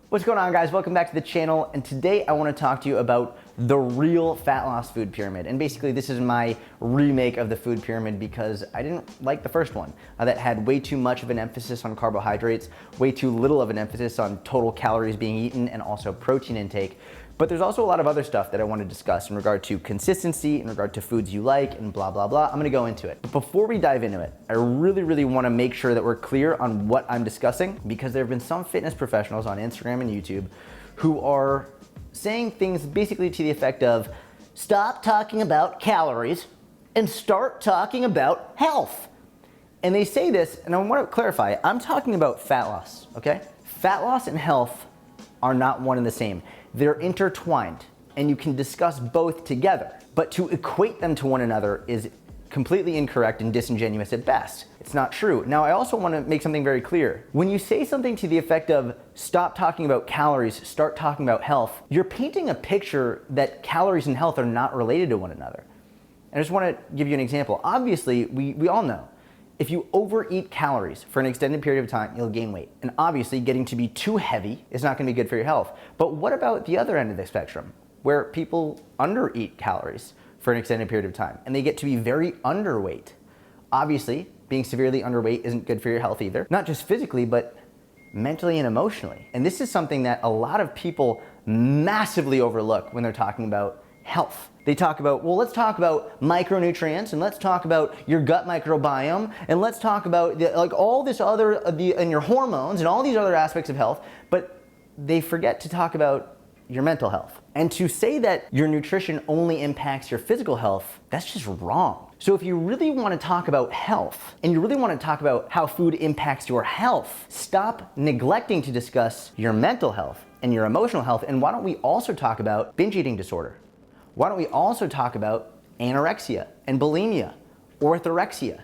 What's going on, guys? Welcome back to the channel, and today I want to talk to you about the real fat loss food pyramid. And basically this is my remake of the food pyramid because I didn't like the first one that had way too much of an emphasis on carbohydrates, way too little of an emphasis on total calories being eaten, and also protein intake. But there's also a lot of other stuff that I want to discuss in regard to consistency, in regard to foods you like, and blah, blah, blah. I'm gonna go into it. But before we dive into it, I really want to make sure that we're clear on what I'm discussing, because there have been some fitness professionals on Instagram and YouTube who are saying things basically to the effect of, stop talking about calories and start talking about health. And they say this, and I want to clarify, I'm talking about fat loss, okay? Fat loss and health are not one and the same. They're intertwined, and you can discuss both together. But to equate them to one another is completely incorrect and disingenuous at best. It's not true. Now, I also want to make something very clear. When you say something to the effect of, stop talking about calories, start talking about health, you're painting a picture that calories and health are not related to one another. And I just want to give you an example. Obviously, we all know, if you overeat calories for an extended period of time, you'll gain weight. And obviously, getting to be too heavy is not going to be good for your health. But what about the other end of the spectrum, where people undereat calories for an extended period of time and they get to be very underweight? Obviously, being severely underweight isn't good for your health either, not just physically, but mentally and emotionally. And this is something that a lot of people massively overlook when they're talking about health. They talk about, well, let's talk about micronutrients, and let's talk about your gut microbiome, and let's talk about like all this other and your hormones and all these other aspects of health, but they forget to talk about your mental health. And to say that your nutrition only impacts your physical health, that's just wrong. So if you really want to talk about health, and you really want to talk about how food impacts your health, stop neglecting to discuss your mental health and your emotional health. And why don't we also talk about binge eating disorder? Why don't we also talk about anorexia and bulimia, orthorexia?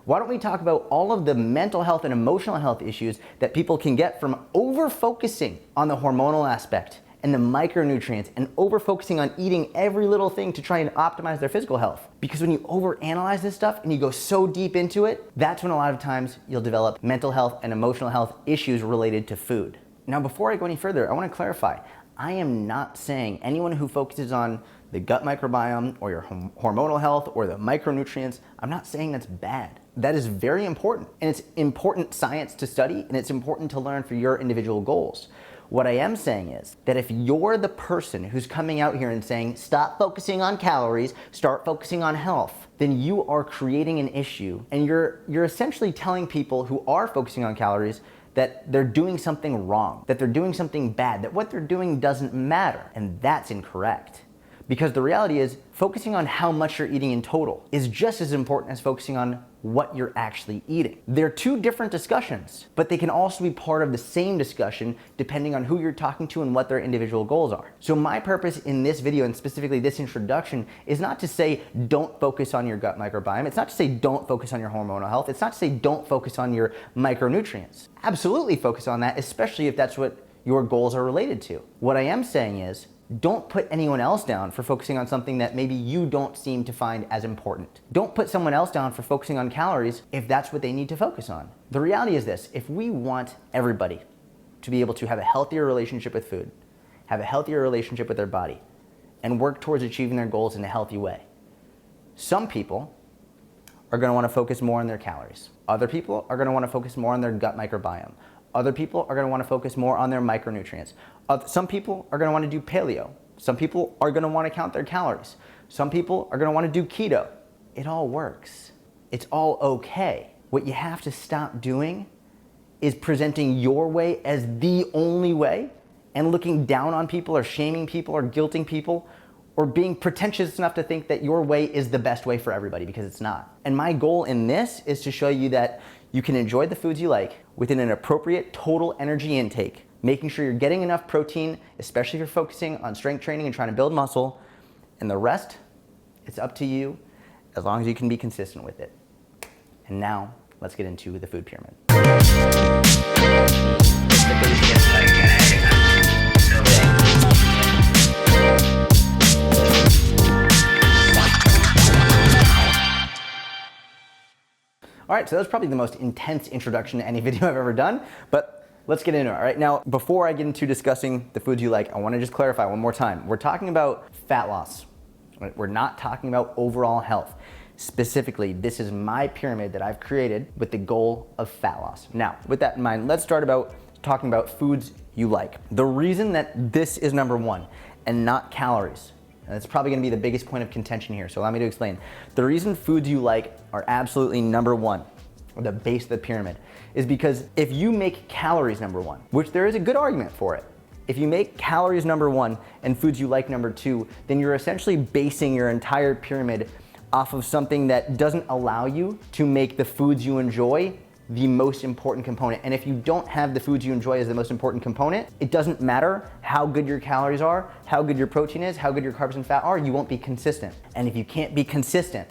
Why don't we talk about all of the mental health and emotional health issues that people can get from over-focusing on the hormonal aspect and the micronutrients, and over-focusing on eating every little thing to try and optimize their physical health? Because when you overanalyze this stuff and you go so deep into it, that's when a lot of times you'll develop mental health and emotional health issues related to food. Now, before I go any further, I want to clarify, I am not saying anyone who focuses on the gut microbiome or your hormonal health or the micronutrients, I'm not saying that's bad. That is very important, and it's important science to study, and it's important to learn for your individual goals. What I am saying is that if you're the person who's coming out here and saying, stop focusing on calories, start focusing on health, then you are creating an issue, and you're essentially telling people who are focusing on calories that they're doing something wrong, that they're doing something bad, that what they're doing doesn't matter, and that's incorrect. Because the reality is, focusing on how much you're eating in total is just as important as focusing on what you're actually eating. They're two different discussions, but they can also be part of the same discussion depending on who you're talking to and what their individual goals are. So my purpose in this video, and specifically this introduction, is not to say don't focus on your gut microbiome. It's not to say don't focus on your hormonal health. It's not to say don't focus on your micronutrients. Absolutely focus on that, especially if that's what your goals are related to. What I am saying is, don't put anyone else down for focusing on something that maybe you don't seem to find as important. Don't put someone else down for focusing on calories if that's what they need to focus on. The reality is this: if we want everybody to be able to have a healthier relationship with food, have a healthier relationship with their body, and work towards achieving their goals in a healthy way, some people are going to want to focus more on their calories. Other people are going to want to focus more on their gut microbiome. Other people are going to want to focus more on their micronutrients. Some people are going to want to do paleo. Some people are going to want to count their calories. Some people are going to want to do keto. It all works. It's all okay. What you have to stop doing is presenting your way as the only way, and looking down on people or shaming people or guilting people, or being pretentious enough to think that your way is the best way for everybody, because it's not. And my goal in this is to show you that you can enjoy the foods you like within an appropriate total energy intake, making sure you're getting enough protein, especially if you're focusing on strength training and trying to build muscle, and the rest, it's up to you as long as you can be consistent with it. And now, let's get into the food pyramid. All right, so that was probably the most intense introduction to any video I've ever done, but let's get into it. All right, now before I get into discussing the foods you like, I want to just clarify one more time. We're talking about fat loss. We're not talking about overall health. Specifically, this is my pyramid that I've created with the goal of fat loss. Now, with that in mind, let's start about talking about foods you like. The reason that this is number one and not calories, and it's probably gonna be the biggest point of contention here, so allow me to explain. The reason foods you like are absolutely number one, or the base of the pyramid, is because if you make calories number one, which there is a good argument for it, if you make calories number one and foods you like number two, then you're essentially basing your entire pyramid off of something that doesn't allow you to make the foods you enjoy the most important component. And if you don't have the foods you enjoy as the most important component, it doesn't matter how good your calories are, how good your protein is, how good your carbs and fat are, you won't be consistent. And if you can't be consistent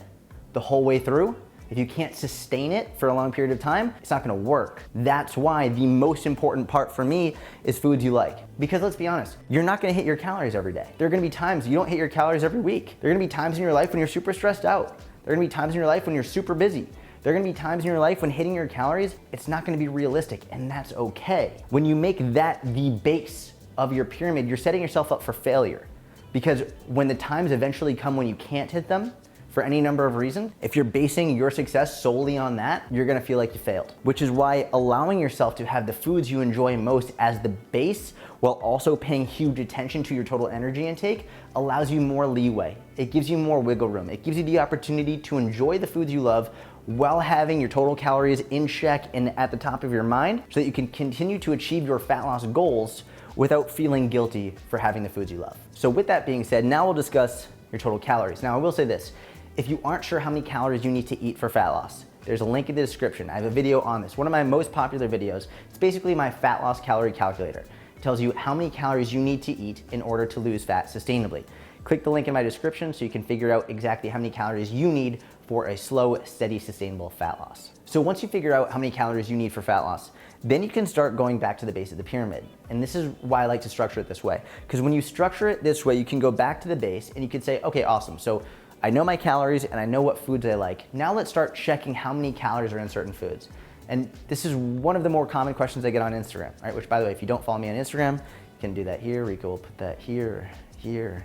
the whole way through, if you can't sustain it for a long period of time, it's not gonna work. That's why the most important part for me is foods you like. Because let's be honest, you're not gonna hit your calories every day. There are gonna be times you don't hit your calories every week. There are gonna be times in your life when you're super stressed out. There are gonna be times in your life when you're super busy. There are gonna be times in your life when hitting your calories, it's not gonna be realistic, and that's okay. When you make that the base of your pyramid, you're setting yourself up for failure. Because when the times eventually come when you can't hit them, for any number of reasons, if you're basing your success solely on that, you're gonna feel like you failed. Which is why allowing yourself to have the foods you enjoy most as the base, while also paying huge attention to your total energy intake, allows you more leeway. It gives you more wiggle room. It gives you the opportunity to enjoy the foods you love while having your total calories in check and at the top of your mind, so that you can continue to achieve your fat loss goals without feeling guilty for having the foods you love. So with that being said, now we'll discuss your total calories. Now I will say this, if you aren't sure how many calories you need to eat for fat loss, there's a link in the description. I have a video on this, one of my most popular videos. It's basically my fat loss calorie calculator. It tells you how many calories you need to eat in order to lose fat sustainably. Click the link in my description so you can figure out exactly how many calories you need for a slow, steady, sustainable fat loss. So once you figure out how many calories you need for fat loss, then you can start going back to the base of the pyramid. And this is why I like to structure it this way. Because when you structure it this way, you can go back to the base and you can say, okay, awesome. So I know my calories and I know what foods I like. Now let's start checking how many calories are in certain foods. And this is one of the more common questions I get on Instagram, right? Which, by the way, if you don't follow me on Instagram, you can do that here. We can put that here, here,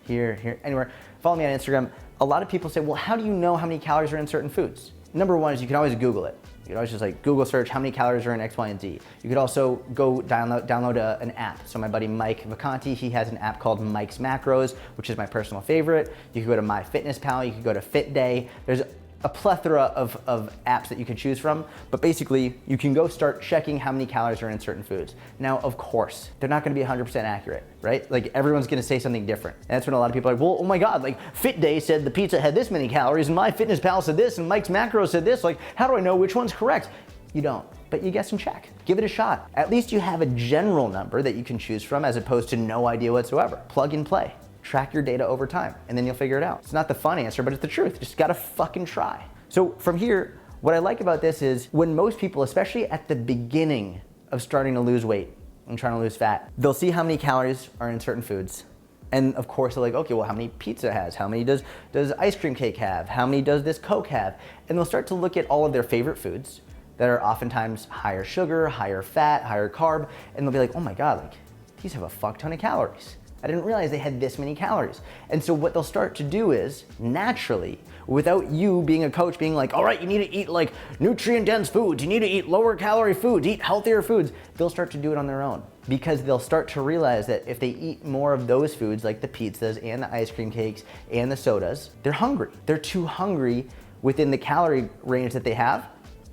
here, anywhere. Follow me on Instagram. A lot of people say, well, how do you know how many calories are in certain foods? Number one is you can always Google it. You can always just like Google search how many calories are in X, Y, and Z. You could also go download an app. So my buddy Mike Vacanti, he has an app called Mike's Macros, which is my personal favorite. You could go to MyFitnessPal, you could go to FitDay. There's a plethora of apps that you can choose from, but basically you can go start checking how many calories are in certain foods. Now, of course, they're not gonna be 100% accurate, right? Like everyone's gonna say something different. And that's when a lot of people are like, well, oh my God, like FitDay said the pizza had this many calories and MyFitnessPal said this and Mike's Macros said this. Like, how do I know which one's correct? You don't, but you guess and check. Give it a shot. At least you have a general number that you can choose from as opposed to no idea whatsoever. Plug and play. Track your data over time, and then you'll figure it out. It's not the fun answer, but it's the truth. Just gotta fucking try. So from here, what I like about this is when most people, especially at the beginning of starting to lose weight and trying to lose fat, they'll see how many calories are in certain foods. And of course they're like, okay, well, how many pizza has? How many does ice cream cake have? How many does this Coke have? And they'll start to look at all of their favorite foods that are oftentimes higher sugar, higher fat, higher carb, and they'll be like, oh my God, like these have a fuck ton of calories. I didn't realize they had this many calories. And so what they'll start to do is, naturally, without you being a coach being like, all right, you need to eat like nutrient-dense foods, you need to eat lower calorie foods, eat healthier foods, they'll start to do it on their own. Because they'll start to realize that if they eat more of those foods, like the pizzas and the ice cream cakes and the sodas, they're hungry. They're too hungry within the calorie range that they have.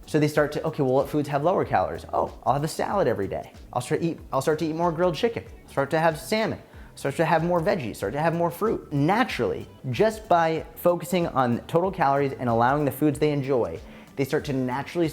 So they start to, okay, well, what foods have lower calories? Oh, I'll have a salad every day. I'll start to eat more grilled chicken, start to have salmon. Start to have more veggies, start to have more fruit. Naturally, just by focusing on total calories and allowing the foods they enjoy, they start to naturally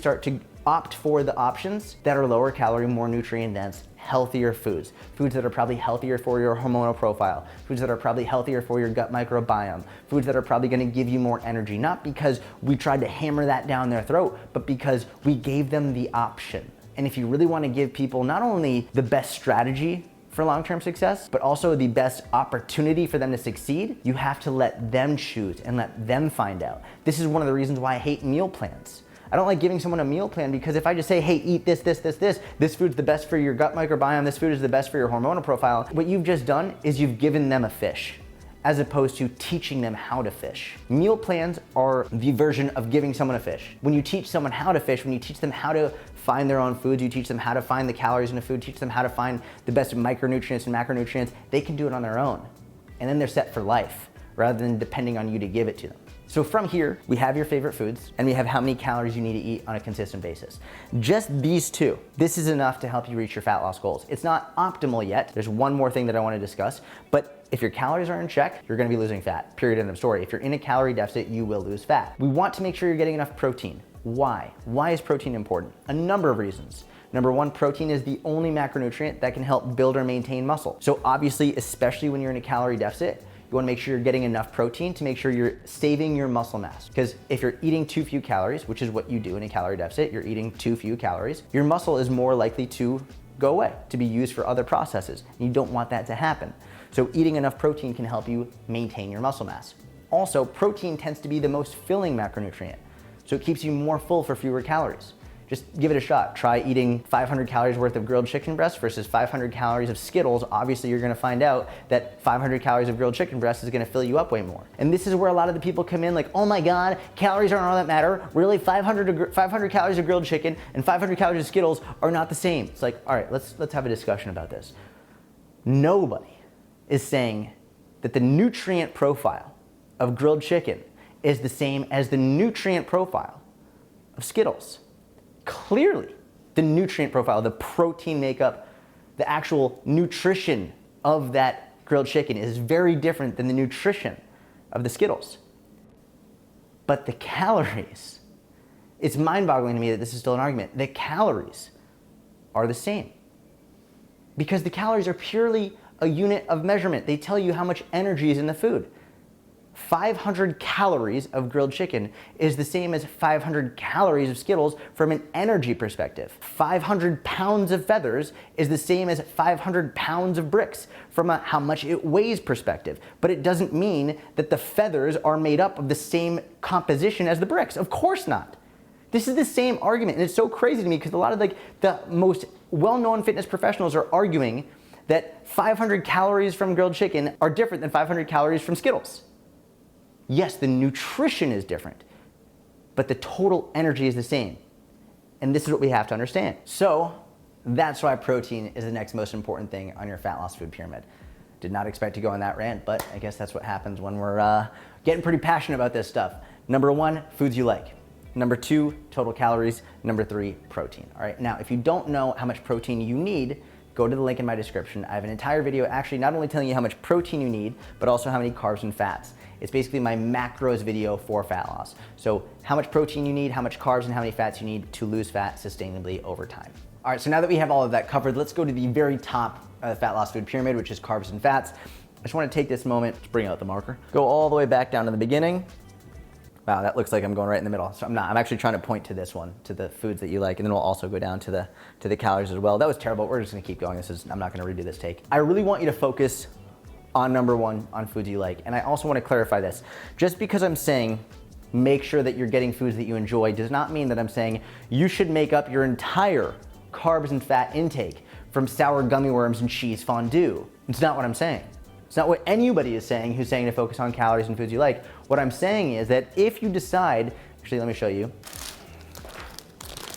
opt for the options that are lower calorie, more nutrient dense, healthier foods. Foods that are probably healthier for your hormonal profile. Foods that are probably healthier for your gut microbiome. Foods that are probably gonna give you more energy, not because we tried to hammer that down their throat, but because we gave them the option. And if you really wanna give people not only the best strategy for long-term success, but also the best opportunity for them to succeed, you have to let them choose and let them find out. This is one of the reasons why I hate meal plans. I don't like giving someone a meal plan because if I just say, hey, eat this food's the best for your gut microbiome, this food is the best for your hormonal profile, what you've just done is you've given them a fish, as opposed to teaching them how to fish. Meal plans are the version of giving someone a fish. When you teach someone how to fish, when you teach them how to find their own foods, you teach them how to find the calories in a food, teach them how to find the best micronutrients and macronutrients, they can do it on their own. And then they're set for life, rather than depending on you to give it to them. So from here, we have your favorite foods, and we have how many calories you need to eat on a consistent basis. Just these two, this is enough to help you reach your fat loss goals. It's not optimal yet. There's one more thing that I want to discuss, but if your calories are in check, you're gonna be losing fat, period, end of story. If you're in a calorie deficit, you will lose fat. We want to make sure you're getting enough protein. Why? Why is protein important? A number of reasons. Number one, protein is the only macronutrient that can help build or maintain muscle. So obviously, especially when you're in a calorie deficit, you wanna make sure you're getting enough protein to make sure you're saving your muscle mass. Because if you're eating too few calories, which is what you do in a calorie deficit, you're eating too few calories, your muscle is more likely to go away, to be used for other processes. You don't want that to happen. So eating enough protein can help you maintain your muscle mass. Also, protein tends to be the most filling macronutrient. So it keeps you more full for fewer calories. Just give it a shot. Try eating 500 calories worth of grilled chicken breast versus 500 calories of Skittles. Obviously, you're gonna find out that 500 calories of grilled chicken breast is gonna fill you up way more. And this is where a lot of the people come in like, oh my God, calories aren't all that matter. Really, 500 calories of grilled chicken and 500 calories of Skittles are not the same. It's like, all right, let's have a discussion about this. Nobody is saying that the nutrient profile of grilled chicken is the same as the nutrient profile of Skittles. Clearly, the nutrient profile, the protein makeup, the actual nutrition of that grilled chicken is very different than the nutrition of the Skittles. But the calories, it's mind-boggling to me that this is still an argument. The calories are the same because the calories are purely a unit of measurement. They tell you how much energy is in the food. 500 calories of grilled chicken is the same as 500 calories of Skittles from an energy perspective. 500 pounds of feathers is the same as 500 pounds of bricks from a how much it weighs perspective. But it doesn't mean that the feathers are made up of the same composition as the bricks. Of course not. This is the same argument, and it's so crazy to me because a lot of the most well-known fitness professionals are arguing that 500 calories from grilled chicken are different than 500 calories from Skittles. Yes, the nutrition is different, but the total energy is the same. And this is what we have to understand. So that's why protein is the next most important thing on your fat loss food pyramid. Did not expect to go on that rant, but I guess that's what happens when we're getting pretty passionate about this stuff. Number one, foods you like. Number two, total calories. Number three, protein. All right, now if you don't know how much protein you need, go to the link in my description. I have an entire video actually not only telling you how much protein you need, but also how many carbs and fats. It's basically my macros video for fat loss. So how much protein you need, how much carbs and how many fats you need to lose fat sustainably over time. All right, so now that we have all of that covered, let's go to the very top of the fat loss food pyramid, which is carbs and fats. I just wanna take this moment to bring out the marker. Go all the way back down to the beginning. Wow, that looks like I'm going right in the middle. So I'm not, I'm actually trying to point to this one, to the foods that you like, and then we'll also go down to the calories as well. That was terrible, we're just gonna keep going. I'm not gonna redo this take. I really want you to focus on number one, on foods you like. And I also wanna clarify this. Just because I'm saying make sure that you're getting foods that you enjoy does not mean that I'm saying you should make up your entire carbs and fat intake from sour gummy worms and cheese fondue. It's not what I'm saying. It's not what anybody is saying who's saying to focus on calories and foods you like. What I'm saying is that if you decide, actually let me show you,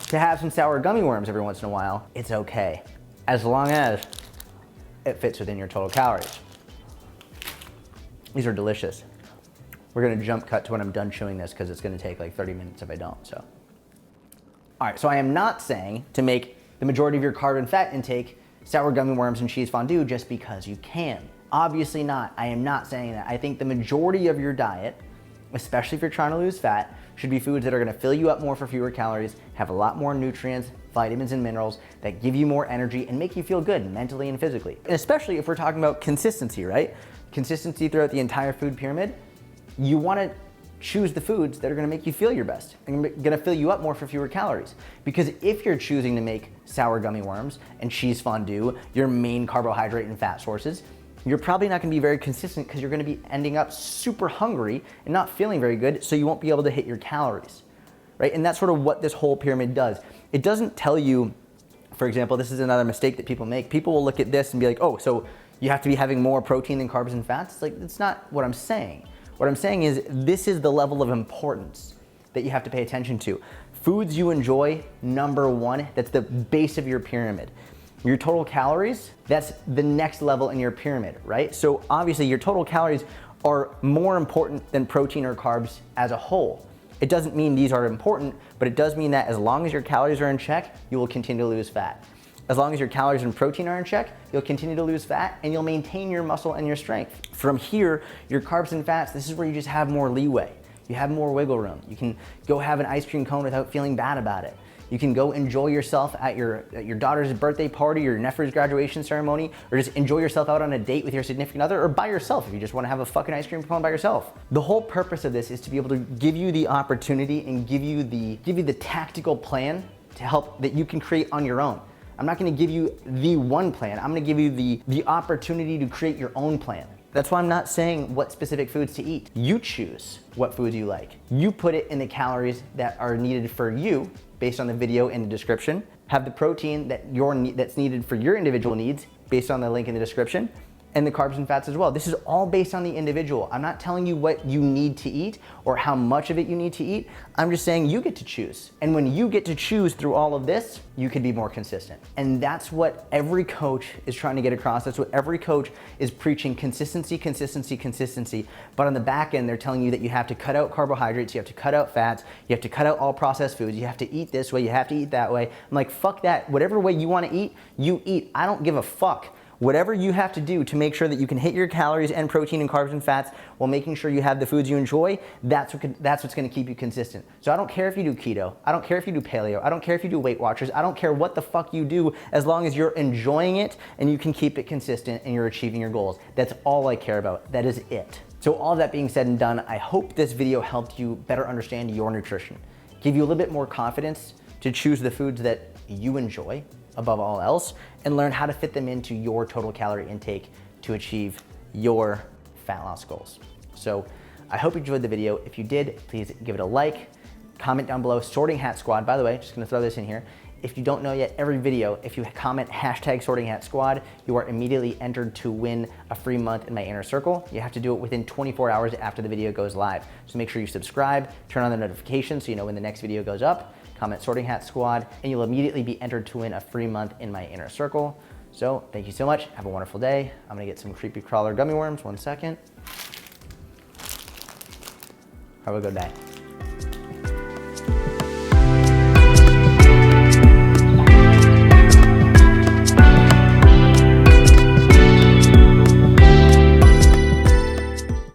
to have some sour gummy worms every once in a while, it's okay, as long as it fits within your total calories. These are delicious. We're gonna jump cut to when I'm done chewing this because it's gonna take like 30 minutes if I don't, so. All right, so I am not saying to make the majority of your carb and fat intake sour gummy worms and cheese fondue just because you can. Obviously not, I am not saying that. I think the majority of your diet, especially if you're trying to lose fat, should be foods that are gonna fill you up more for fewer calories, have a lot more nutrients, vitamins and minerals that give you more energy and make you feel good mentally and physically. And especially if we're talking about consistency, right? Consistency throughout the entire food pyramid, you wanna choose the foods that are gonna make you feel your best and gonna fill you up more for fewer calories. Because if you're choosing to make sour gummy worms and cheese fondue your main carbohydrate and fat sources, you're probably not gonna be very consistent because you're gonna be ending up super hungry and not feeling very good, so you won't be able to hit your calories. right? And that's sort of what this whole pyramid does. It doesn't tell you, for example, this is another mistake that people make. People will look at this and be like, oh, so you have to be having more protein than carbs and fats? It's like, that's not what I'm saying. What I'm saying is this is the level of importance that you have to pay attention to. Foods you enjoy, number one, that's the base of your pyramid. Your total calories, that's the next level in your pyramid, right? So obviously your total calories are more important than protein or carbs as a whole. It doesn't mean these are important, but it does mean that as long as your calories are in check, you will continue to lose fat. As long as your calories and protein are in check, you'll continue to lose fat and you'll maintain your muscle and your strength. From here, your carbs and fats, this is where you just have more leeway. You have more wiggle room. You can go have an ice cream cone without feeling bad about it. You can go enjoy yourself at your daughter's birthday party, your nephew's graduation ceremony, or just enjoy yourself out on a date with your significant other, or by yourself if you just want to have a fucking ice cream cone by yourself. The whole purpose of this is to be able to give you the opportunity and give you the tactical plan to help that you can create on your own. I'm not going to give you the one plan. I'm going to give you the opportunity to create your own plan. That's why I'm not saying what specific foods to eat. You choose what foods you like. You put it in the calories that are needed for you based on the video in the description. Have the protein that's needed for your individual needs based on the link in the description, and the carbs and fats as well. This is all based on the individual. I'm not telling you what you need to eat or how much of it you need to eat. I'm just saying you get to choose. And when you get to choose through all of this, you can be more consistent. And that's what every coach is trying to get across. That's what every coach is preaching: consistency, consistency, consistency. But on the back end, they're telling you that you have to cut out carbohydrates, you have to cut out fats, you have to cut out all processed foods, you have to eat this way, you have to eat that way. I'm like, fuck that. Whatever way you want to eat, you eat. I don't give a fuck. Whatever you have to do to make sure that you can hit your calories and protein and carbs and fats while making sure you have the foods you enjoy, that's what's gonna keep you consistent. So I don't care if you do keto, I don't care if you do paleo, I don't care if you do Weight Watchers, I don't care what the fuck you do, as long as you're enjoying it and you can keep it consistent and you're achieving your goals. That's all I care about. That is it. So all that being said and done, I hope this video helped you better understand your nutrition, give you a little bit more confidence to choose the foods that you enjoy above all else, and learn how to fit them into your total calorie intake to achieve your fat loss goals. So I hope you enjoyed the video. If you did, please give it a like, comment down below, Sorting Hat Squad. By the way, just gonna throw this in here. If you don't know yet, every video, if you comment hashtag Sorting Hat Squad, you are immediately entered to win a free month in my inner circle. You have to do it within 24 hours after the video goes live. So make sure you subscribe, turn on the notifications so you know when the next video goes up. Comment Sorting Hat Squad, and you'll immediately be entered to win a free month in my inner circle. So thank you so much. Have a wonderful day. I'm gonna get some creepy crawler gummy worms. 1 second. Have a good day.